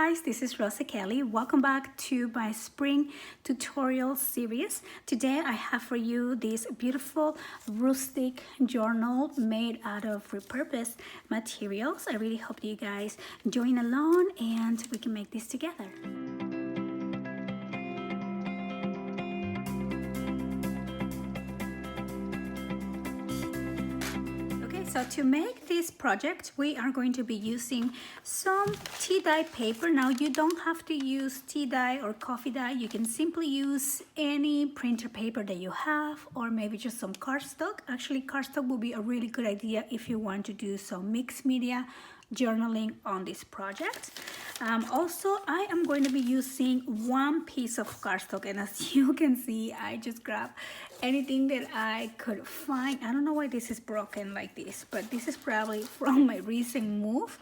guys, this is Rosa Kelly. Welcome back to my spring tutorial series. Today I have for you this beautiful rustic journal made out of repurposed materials. I really hope you guys join along and we can make this together. So to make this project, we are going to be using some tea dye paper. Now you don't have to use tea dye or coffee dye. You can simply use any printer paper that you have, or maybe just some cardstock. Actually, cardstock would be a really good idea if you want to do some mixed media journaling on this project. Also, I am going to be using one piece of cardstock, and as you can see, I just grabbed anything that I could find. I don't know why this is broken like this, but this is probably from my recent move,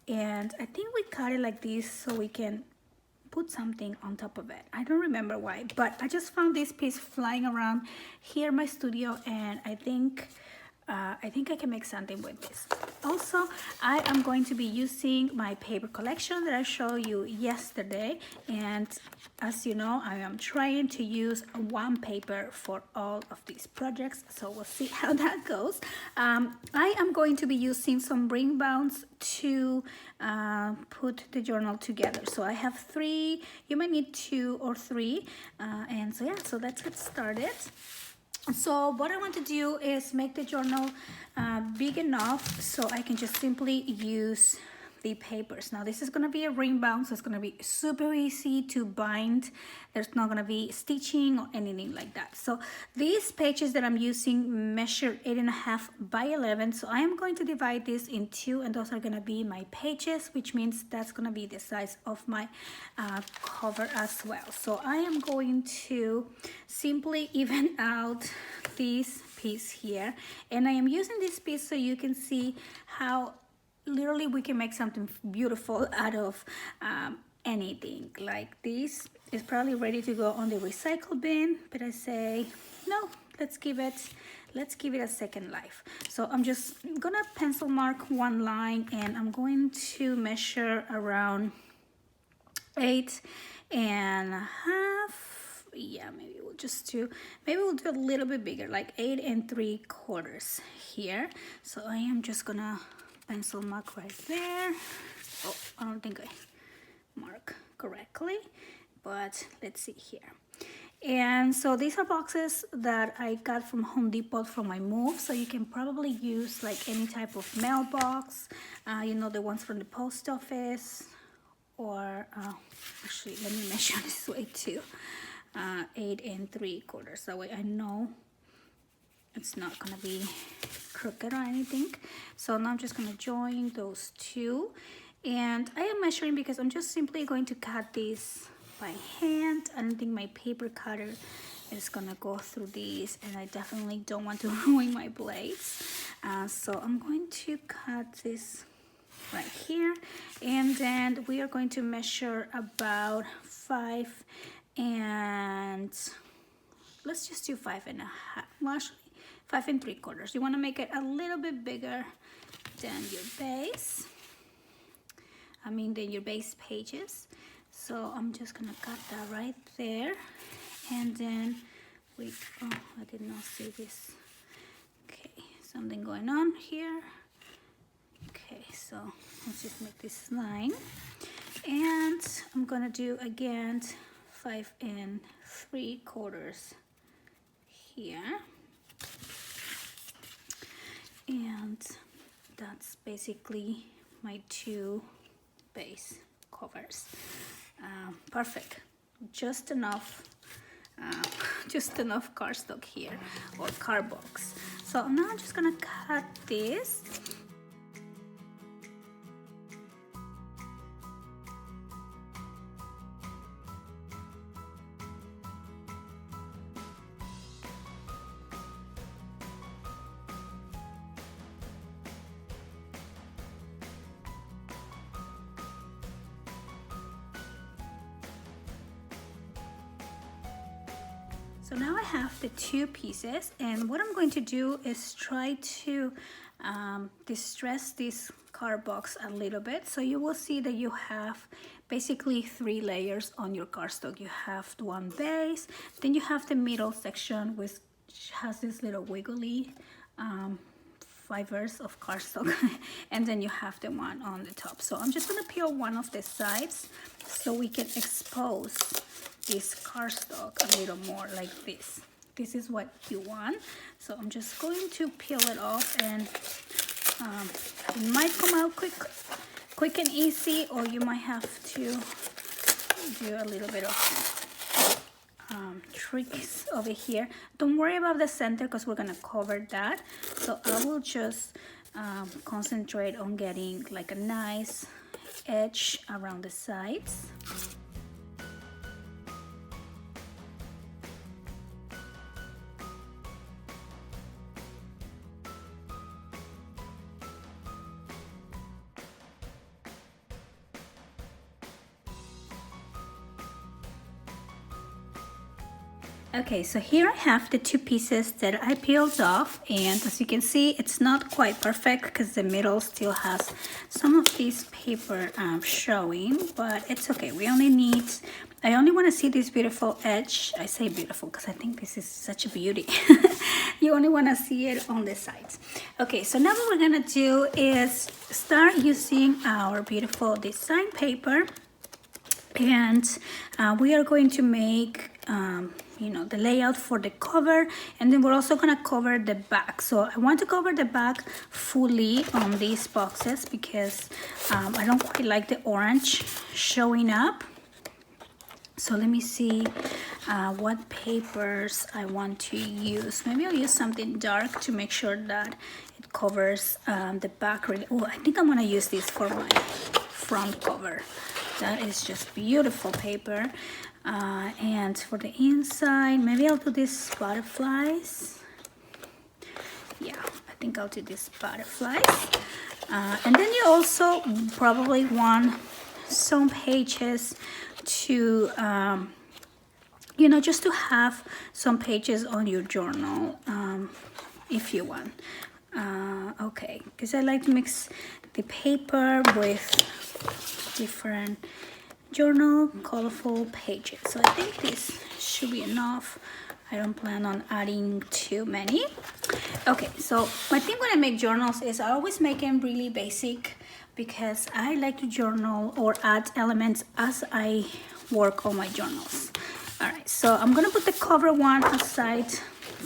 and I think we cut it like this so we can put something on top of it. I don't remember why, but I just found this piece flying around here in my studio, and I think I can make something with this. Also, I am going to be using my paper collection that I showed you yesterday, and as you know, I am trying to use one paper for all of these projects, so we'll see how that goes. I am going to be using some ring bounds to put the journal together. So I have 3, you might need 2 or 3, and so yeah, so let's get started. So what I want to do is make the journal big enough so I can just simply use the papers. Now this is going to be a ring bound, so it's going to be super easy to bind. There's not going to be stitching or anything like that. So these pages that I'm using measure 8.5 by 11. So I am going to divide this in 2, and those are going to be my pages, which means that's going to be the size of my cover as well. So I am going to simply even out this piece here, and I am using this piece so you can see how literally we can make something beautiful out of anything. Like this is probably ready to go on the recycle bin, but I say no, let's give it a second life. So I'm just gonna pencil mark one line, and I'm going to measure around 8.5. Yeah, maybe we'll do a little bit bigger, like 8 3/4 here. So I am just gonna pencil mark right there. Oh, I don't think I mark correctly, but let's see here. And so these are boxes that I got from Home Depot from my move, so you can probably use like any type of mailbox, you know, the ones from the post office, or actually let me measure this way too. 8 3/4, that way I know it's not gonna be crooked or anything. So now I'm just gonna join those 2, and I am measuring because I'm just simply going to cut this by hand. I don't think my paper cutter is gonna go through these, and I definitely don't want to ruin my blades. So I'm going to cut this right here, and then we are going to measure about 5, and let's just do 5.5. Well, actually 5 3/4. You want to make it a little bit bigger than your base. Than your base pages. So I'm just gonna cut that right there, and then wait. Oh, I did not see this. Okay, something going on here. Okay, so let's just make this line, and I'm gonna do again 5 3/4 here. And that's basically my 2 base covers. Perfect. Just enough cardstock here, or card box. So now I'm just gonna cut this. So now I have the 2 pieces, and what I'm going to do is try to distress this card box a little bit. So you will see that you have basically 3 layers on your cardstock. You have one base, then you have the middle section which has this little wiggly fibers of cardstock, and then you have the one on the top. So I'm just gonna peel one of the sides so we can expose this cardstock a little more like this. This is what you want. So I'm just going to peel it off, and it might come out quick and easy, or you might have to do a little bit of tricks over here. Don't worry about the center because we're gonna cover that. So I will just concentrate on getting like a nice edge around the sides. Okay, so here I have the 2 pieces that I peeled off, and as you can see, it's not quite perfect because the middle still has some of this paper showing, but it's okay. I only want to see this beautiful edge. I say beautiful because I think this is such a beauty. You only want to see it on the sides. Okay, so now what we're gonna do is start using our beautiful design paper, and we are going to make you know, the layout for the cover, and then we're also gonna cover the back. So I want to cover the back fully on these boxes because I don't quite like the orange showing up. So let me see what papers I want to use. Maybe I'll use something dark to make sure that it covers the back really. Oh, I think I'm gonna use this for my front cover. That is just beautiful paper. And for the inside, maybe I'll do these butterflies. Yeah, I think I'll do these butterflies. And then you also probably want some pages to, you know, just to have some pages on your journal if you want. Okay, because I like to mix the paper with different journal colorful pages. So I think this should be enough. I don't plan on adding too many. Okay, so my thing when I make journals is I always make them really basic because I like to journal or add elements as I work on my journals. All right, so I'm gonna put the cover one aside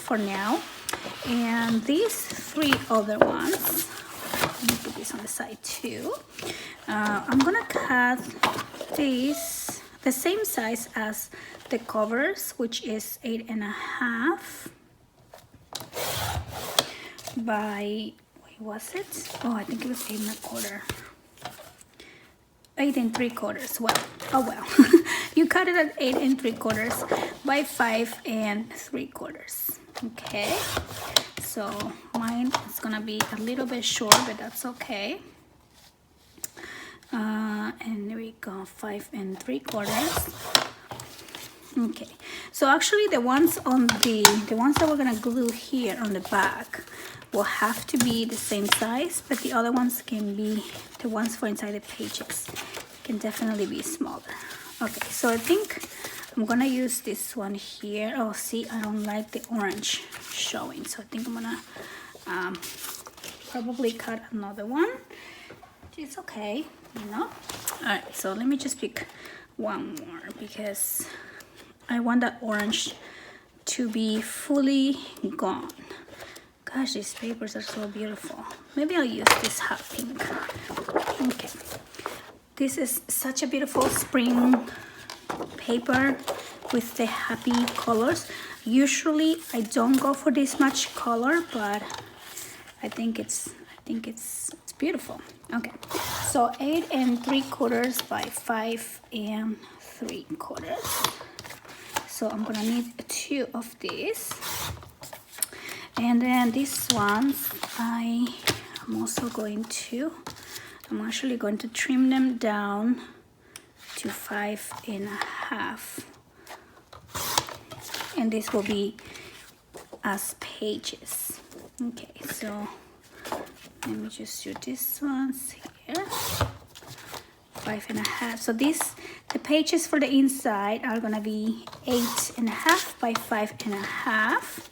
for now, and these 3 other ones, let me put this on the side too. I'm gonna cut these the same size as the covers, which is 8.5 by, wait, was it? Oh, I think it was 8.25. 8 3/4. Well, oh well. You cut it at 8 3/4 by 5 3/4. Okay, so mine is gonna be a little bit short, but that's okay. And there we go, 5 3/4. Okay, so actually the ones on the ones that we're gonna glue here on the back will have to be the same size, but the other ones can be, the ones for inside the pages can definitely be smaller. Okay, so I think I'm gonna use this one here. Oh, see, I don't like the orange showing, so I think I'm gonna probably cut another one. It's okay, you know. All right, so let me just pick one more because I want that orange to be fully gone. Gosh, these papers are so beautiful. Maybe I'll use this hot pink. Okay, this is such a beautiful spring paper with the happy colors. Usually I don't go for this much color, but I think it's beautiful. Okay, so 8 3/4 by 5 3/4. So I'm gonna need 2 of these, and then these ones I'm actually going to trim them down to 5.5, and this will be as pages. Okay, so Let me just do this ones here. 5.5. So the pages for the inside are gonna be 8.5 by 5.5,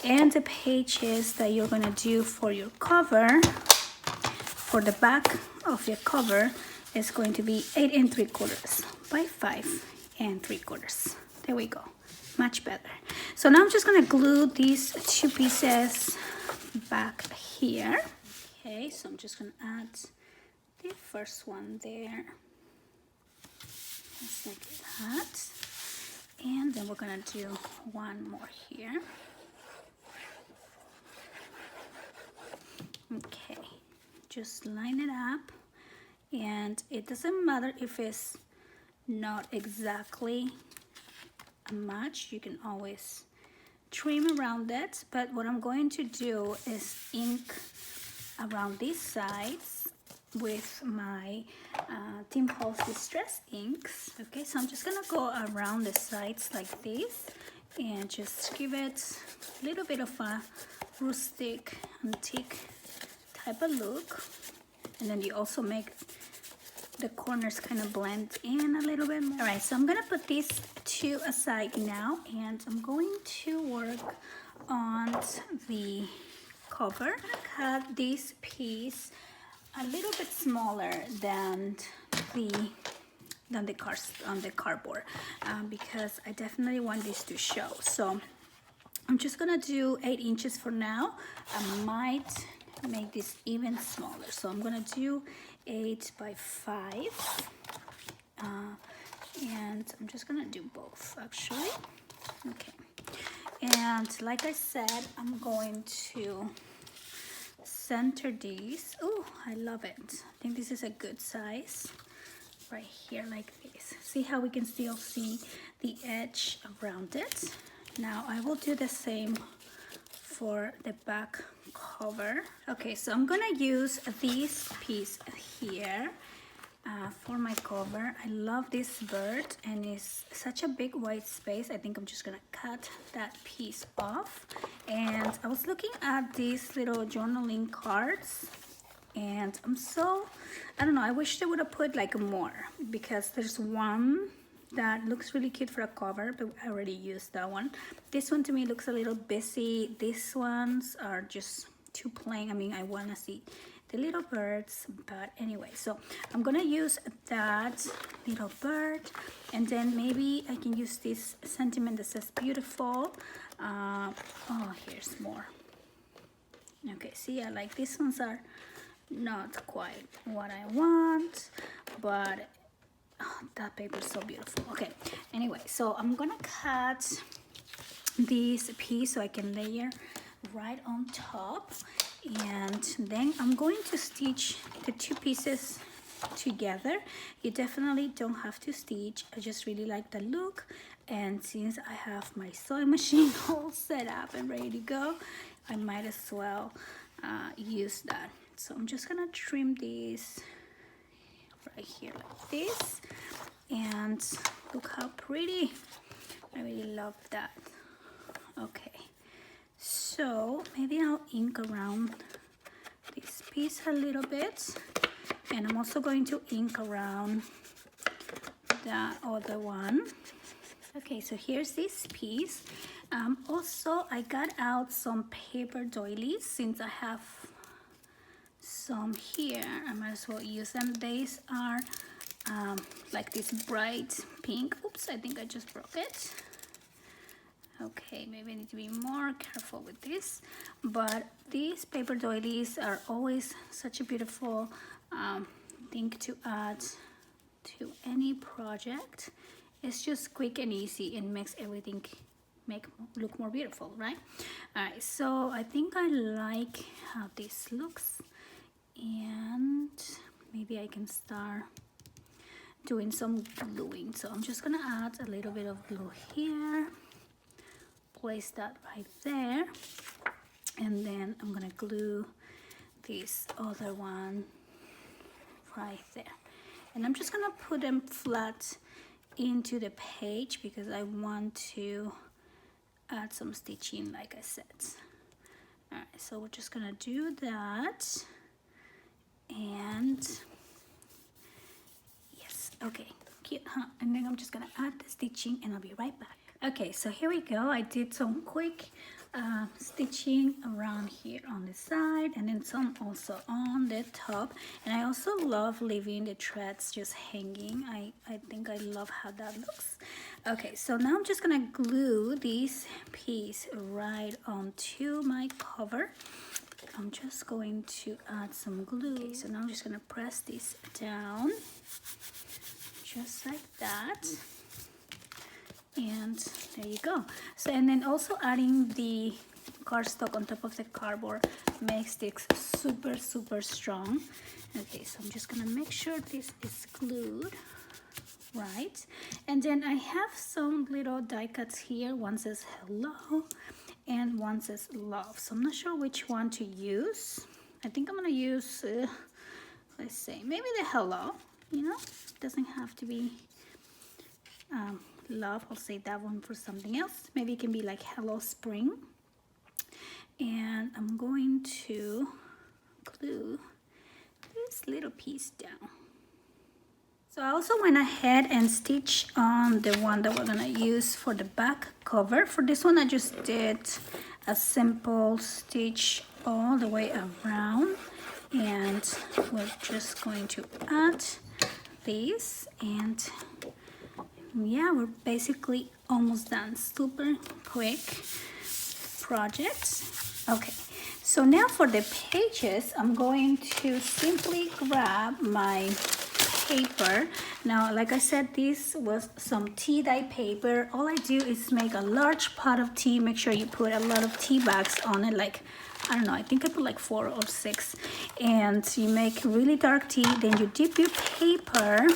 and the pages that you're gonna do for your cover, for the back of your cover, is going to be 8 3/4 by 5 3/4. There we go, much better. So now I'm just gonna glue these two pieces back here. Okay, so I'm just gonna add the first one there, just like that, and then we're gonna do one more here. Okay, just line it up, and it doesn't matter if it's not exactly a match, you can always trim around it, but what I'm going to do is ink around these sides with my Tim Holtz Distress inks. Okay, so I'm just gonna go around the sides like this and just give it a little bit of a rustic, antique type of look, and then you also make the corners kind of blend in a little bit more. All right, so I'm gonna put these two aside now, and I'm going to work on the cover. I'm gonna cut this piece a little bit smaller than the cardboard because I definitely want this to show. So I'm just gonna do 8 inches for now. I might make this even smaller, so I'm gonna do 8 by 5, and I'm just gonna do both actually. Okay, and like I said, I'm going to center these. Oh, I love it. I think this is a good size right here, like this. See how we can still see the edge around it? Now I will do the same for the back cover. Okay, so I'm gonna use this piece here for my cover. I love this bird, and it's such a big white space. I think I'm just gonna cut that piece off. And I was looking at these little journaling cards, and I don't know, I wish they would have put like more, because there's one that looks really cute for a cover, but I already used that one. This one to me looks a little busy. These ones are just too plain. I mean, I want to see the little birds, but anyway, so I'm gonna use that little bird, and then maybe I can use this sentiment that says beautiful. Oh, here's more. Okay, see, I like these ones are not quite what I want, but that paper is so beautiful. Okay, anyway, so I'm gonna cut this piece so I can layer right on top, and then I'm going to stitch the two pieces together. You definitely don't have to stitch. I just really like the look, and since I have my sewing machine all set up and ready to go, I might as well use that. So I'm just gonna trim these right here like this, and look how pretty. I really love that. Okay, so maybe I'll ink around this piece a little bit, and I'm also going to ink around that other one. Okay, so here's this piece. Also, I got out some paper doilies. Since I have some here, I might as well use them. These are like this bright pink. Oops, I think I just broke it. Okay, maybe I need to be more careful with this, but these paper doilies are always such a beautiful thing to add to any project. It's just quick and easy and makes everything look more beautiful, right? All right, so I think I like how this looks, and maybe I can start doing some gluing. So I'm just gonna add a little bit of glue here, place that right there, and then I'm gonna glue this other one right there, and I'm just gonna put them flat into the page because I want to add some stitching, like I said. All right, so we're just gonna do that. And yes, okay, cute, huh? And then I'm just gonna add the stitching and I'll be right back. Okay, so here we go. I did some quick stitching around here on the side and then some also on the top. And I also love leaving the threads just hanging. I think I love how that looks. Okay, so now I'm just gonna glue this piece right onto my cover. I'm just going to add some glue. Okay, so now I'm just gonna press this down just like that. And there you go. So, and then also adding the cardstock on top of the cardboard makes this super strong. Okay, so I'm just gonna make sure this is glued right. And then I have some little die cuts here. One says hello and one says love. So I'm not sure which one to use. I think I'm gonna use, let's say, maybe the hello. You know, it doesn't have to be love. I'll say that one for something else. Maybe it can be like hello spring. And I'm going to glue this little piece down. So I also went ahead and stitched on the one that we're gonna use for the back cover. For this one I just did a simple stitch all the way around, and we're just going to add this, and yeah, we're basically almost done. Super quick project. Okay, so now for the pages, I'm going to simply grab my paper. Now, like I said, this was some tea dye paper. All I do is make a large pot of tea. Make sure you put a lot of tea bags on it, like, I don't know, I think I put like 4 or 6. And you make really dark tea, then you dip your paper,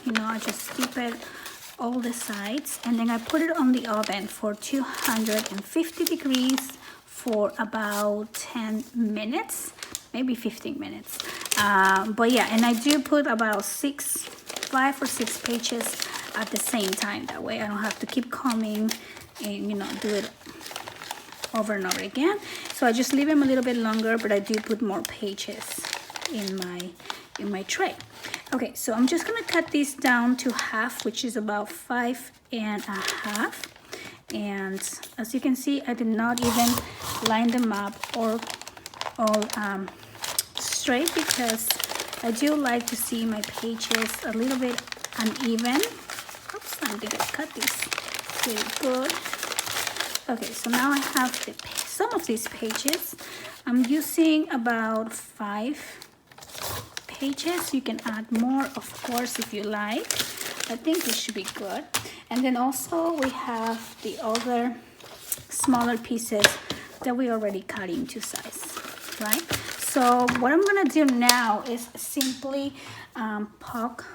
you know, I just dip it all the sides, and then I put it on the oven for 250 degrees for about 10 minutes, maybe 15 minutes. But yeah, and I do put about 5 or 6 pages at the same time. That way I don't have to keep coming and, you know, do it over and over again. So I just leave them a little bit longer, but I do put more pages in my tray. Okay, so I'm just gonna cut this down to half, which is about 5.5. And as you can see, I did not even line them up or all straight, because I do like to see my pages a little bit uneven. Oops, I think I cut this really good. Okay, so now I have some of these pages. I'm using about 5 pages. You can add more, of course, if you like. I think this should be good. And then also we have the other smaller pieces that we already cut into size, right? So what I'm gonna do now is simply poke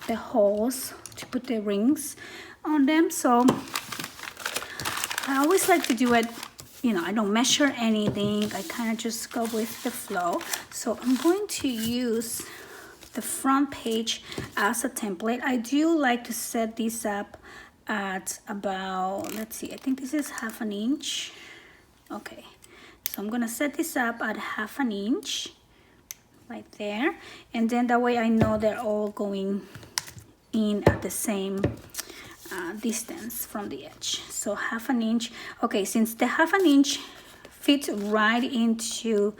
the holes to put the rings on them. So I always like to do it, you know, I don't measure anything. I kind of just go with the flow. So I'm going to use the front page as a template. I do like to set this up at about, let's see, I think this is 1/2 inch. Okay, so I'm gonna set this up at 1/2 inch right there, and then that way I know they're all going in at the same distance from the edge. So 1/2 inch. Okay, since the 1/2 inch fits right into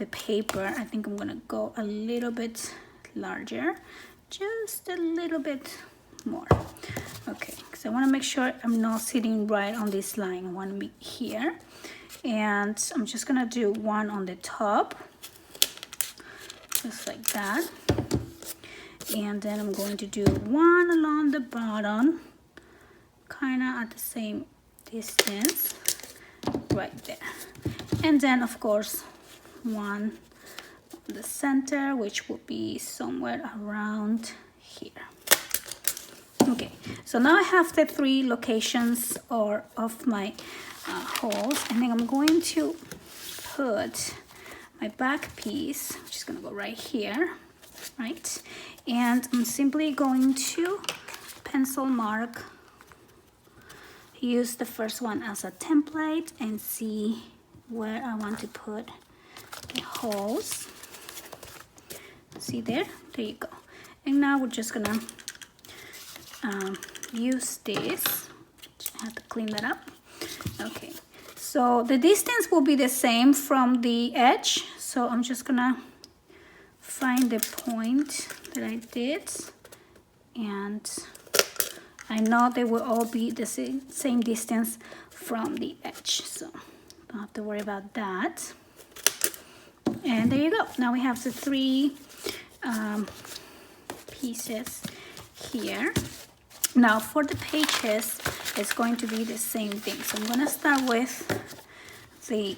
the paper, I think I'm gonna go a little bit larger, just a little bit more. Okay, because I want to make sure I'm not sitting right on this line. I want to be here, and I'm just gonna do one on the top, just like that, and then I'm going to do one along the bottom, kind of at the same distance right there, and then of course one on the center, which will be somewhere around here. Okay, so now I have the 3 locations of my holes, and then I'm going to put my back piece, which is gonna go right here, right? And I'm simply going to pencil mark, use the first one as a template, and see where I want to put the holes. see there you go. And now we're just gonna use this. I have to clean that up. Okay, so the distance will be the same from the edge, so I'm just gonna find the point that I did, and I know they will all be the same distance from the edge, so don't have to worry about that. And there you go. Now we have the 3 pieces here. Now for the pages, it's going to be the same thing. So I'm going to start with the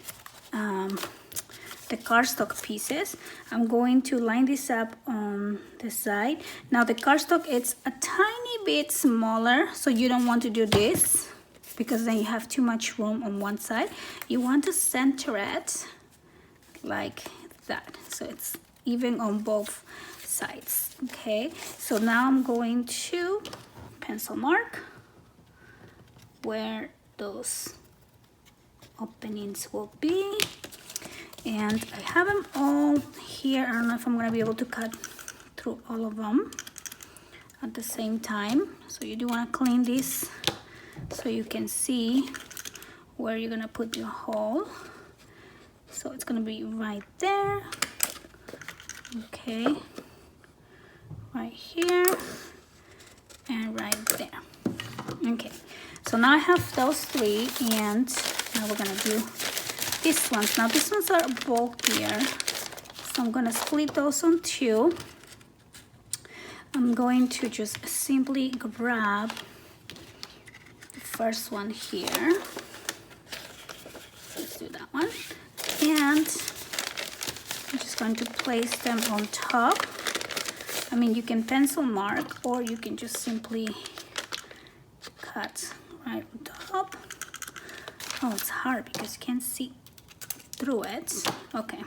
cardstock pieces. I'm going to line this up on the side. Now the cardstock, it's a tiny bit smaller, so you don't want to do this because then you have too much room on one side. You want to center it like that, so it's even on both sides. Okay, so now I'm going to pencil mark where those openings will be, and I have them all here. I don't know if I'm gonna be able to cut through all of them at the same time, so you do want to clean this so you can see where you're gonna put your hole. So it's gonna be right there, okay, right here, and right there. Okay, so now I have those 3, and now we're gonna do these ones. Now these ones are bulkier, so I'm gonna split those on 2. I'm going to just simply grab the first one here. Let's do that one. And I'm just going to place them on top. I mean, you can pencil mark, or you can just simply cut right on top. Oh, it's hard because you can't see through it. Okay,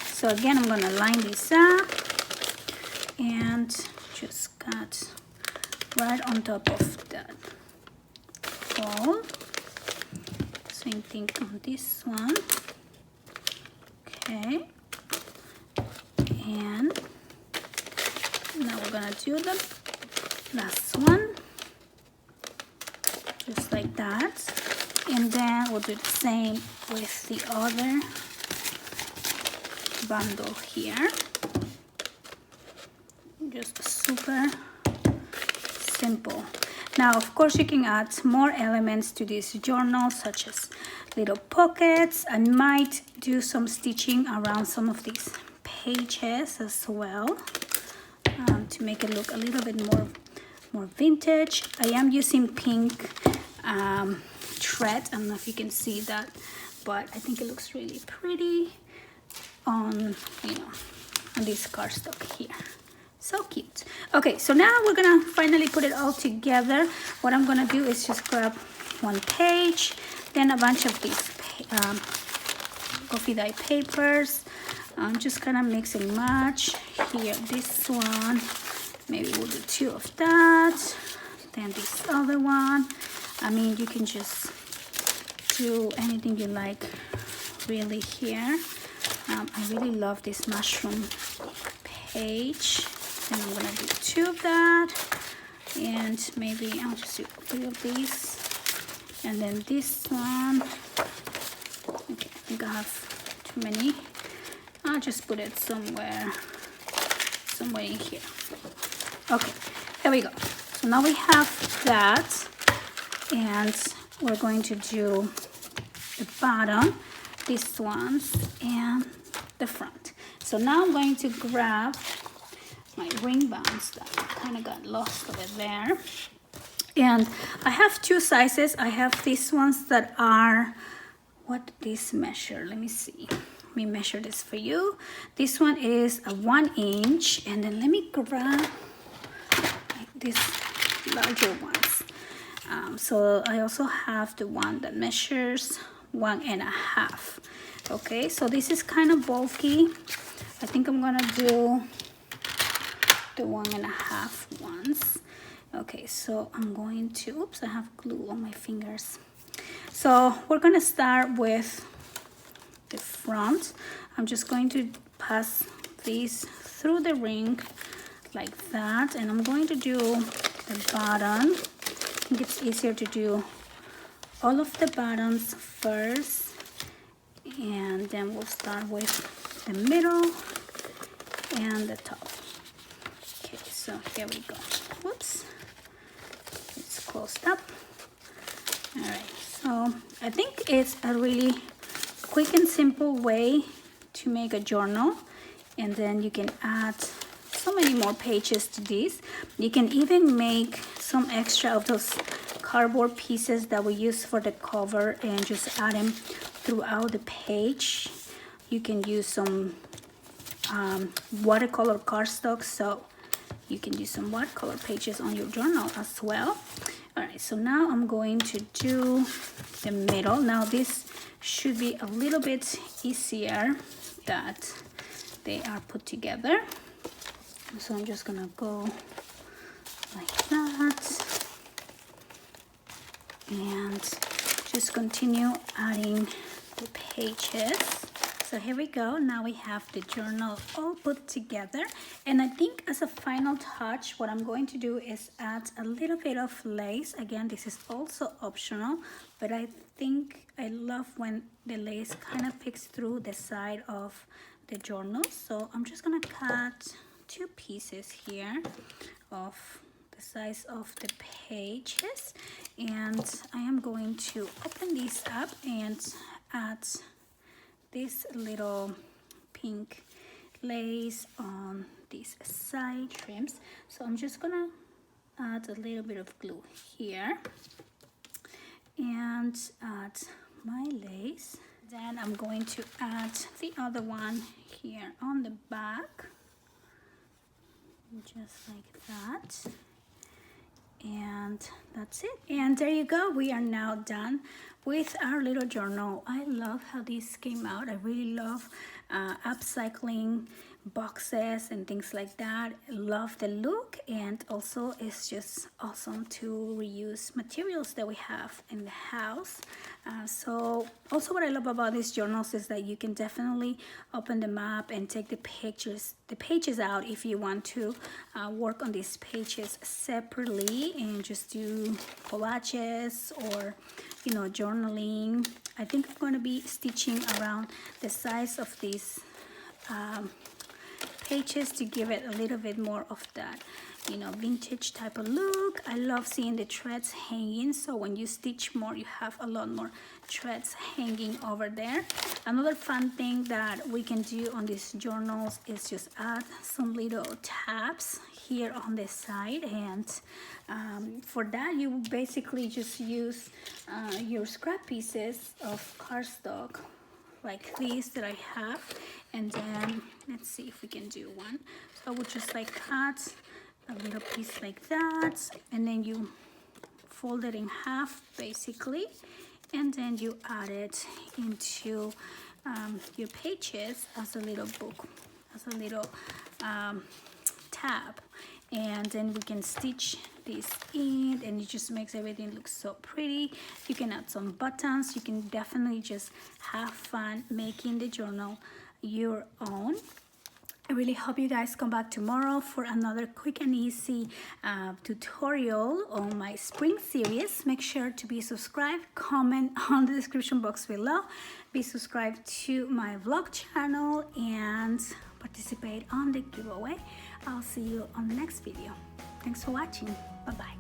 so again, I'm gonna line this up and just cut right on top of that hole. Same thing on this one. Okay, and now we're gonna do the last one, just like that, and then we'll do the same with the other bundle here. Just super simple. Now, of course, you can add more elements to this journal, such as little pockets. I might do some stitching around some of these pages as well, to make it look a little bit more vintage. I am using pink thread. I don't know if you can see that, but I think it looks really pretty on, you know, on this cardstock here. So cute. Okay, so now we're gonna finally put it all together. What I'm gonna do is just grab one page, then a bunch of these coffee dye papers. Just kind of mix and match. Here, this one, maybe we'll do 2 of that, then this other one. I mean, you can just do anything you like really here. I really love this mushroom page, and I'm gonna do 2 of that, and maybe I'll just do 3 of these, and then this one. Okay, I think I have too many. I'll just put it somewhere in here. Okay, here we go. So now we have that, and we're going to do the bottom, these ones, and the front. So now I'm going to grab my ring bands that kind of got lost over there, and I have 2 sizes. I have these ones that are, what did this measure? Let me see. Let me measure this for you. This one is a 1 inch, and then let me grab these larger ones. So I also have the one that measures 1.5. Okay, so this is kind of bulky. I think I'm gonna do the 1.5 ones. Okay, so I'm going to, oops, I have glue on my fingers. So we're gonna start with the front. I'm just going to pass these through the ring like that, and I'm going to do the bottom. I think it's easier to do all of the bottoms first, and then we'll start with the middle and the top. Okay, so here we go. Whoops, it's closed up. All right, so I think it's a really quick and simple way to make a journal, and then you can add so many more pages to this. You can even make some extra of those cardboard pieces that we use for the cover and just add them throughout the page. You can use some watercolor cardstock, so you can use some watercolor pages on your journal as well. All right, so now I'm going to do the middle. Now this should be a little bit easier that they are put together. So I'm just gonna go like that and just continue adding the pages. So here we go. Now we have the journal all put together, and I think as a final touch, what I'm going to do is add a little bit of lace. Again, this is also optional, but I think I love when the lace kind of peeks through the side of the journal. So I'm just gonna cut 2 pieces here of the size of the pages, and I am going to open these up and add this little pink lace on these side trims. So I'm just gonna add a little bit of glue here and add my lace. Then I'm going to add the other one here on the back, just like that, and that's it. And there you go, we are now done with our little journal. I love how this came out. I really love upcycling boxes and things like that. I love the look, and also it's just awesome to reuse materials that we have in the house. So also what I love about these journals is that you can definitely open them up and take the pages out if you want to work on these pages separately and just do collages or, you know, journaling. I think I'm going to be stitching around the size of these pages to give it a little bit more of that, you know, vintage type of look. I love seeing the threads hanging, so when you stitch more, you have a lot more threads hanging over there. Another fun thing that we can do on these journals is just add some little tabs here on the side, and for that you basically just use your scrap pieces of cardstock like these that I have, and then let's see if we can do one. So I would just like cut a little piece like that, and then you fold it in half basically, and then you add it into your pages as a little book, as a little tab, and then we can stitch this in, and it just makes everything look so pretty. You can add some buttons. You can definitely just have fun making the journal your own. I really hope you guys come back tomorrow for another quick and easy tutorial on my spring series. Make sure to be subscribed, comment on the description box below, be subscribed to my vlog channel, and participate on the giveaway. I'll see you on the next video. Thanks for watching. Bye-bye.